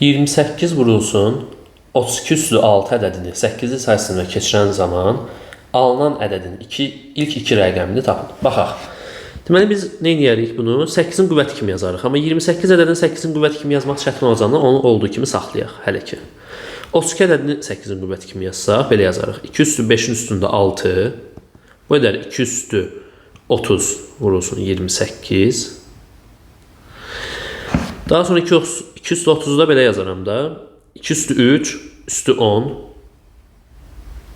28 vurulsun 32 üstü 6 ədədini 8-ci say sistemə keçirən zaman alınan ədədin ilk iki rəqəmini tapın. Baxaq. Deməli biz nə edərik bunu? 8-in qüvvəti kimi yazarıq. Amma 28 ədədini 8-in qüvvəti kimi yazmaq çətin olacağından onu olduğu kimi saxlayaq hələ ki. 32 ədədini 8-in qüvvəti kimi yazsaq belə yazarıq. 2 üstü 5-in üstündə 6. Bu edər 2 üstü 30 vurulsun 28. Daha sonra 2 üstü 30'u da belə yazaram da. 2 üstü 3 üstü 10.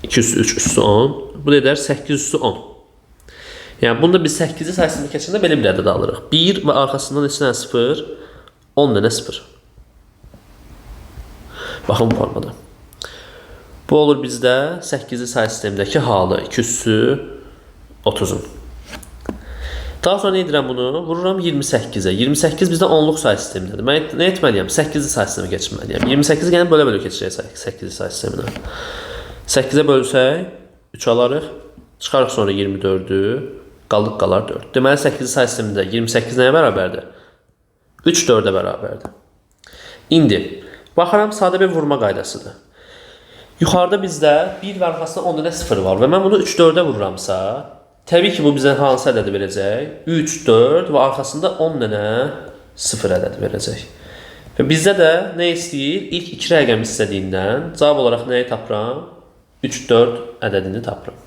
2 üstü 3 üstü 10. Bu da edər 8 üstü 10. Yəni bunda biz 8-ci say sistemə keçəndə belə bir ədəd alırıq. 1 və arxasından neçə dənə 0, 10 dənə 0. Baxın bu formada. Bu olur bizdə 8-ci say sistemindəki halı 2 üstü 30'un. Daha sonra nə edirəm bunu? Vururam 28'e. 28 bizdə 10'luq say sistemindədir. Mən nə etməliyəm? 8-ci say sistemə keçməliyəm. 28'i gəlib bölə-bölə keçəcək 8-ci say sisteminə. 8'e bölsək 3 alarıq. Çıxarıq sonra 24'ü. Qalar 4. Deməli 8-ci say sistemində 28 nəyə bərabərdir? 3 4'ə bərabərdir. İndi baxıram sadə bir vurma qaydasıdır. Yuxarıda bizdə 1 və arxasında 10 dənə 0 var və mən bunu 3 4'ə vururamsa, təbii ki bu bizə hansı ədədi verəcək? 3 4 və arxasında 10 dənə 0 ədədi verəcək. Və bizdə də nə istəyir? İlk iki rəqəm istədiyindən cavab olaraq nəyi tapıram? 3 4 ədədini tapıram.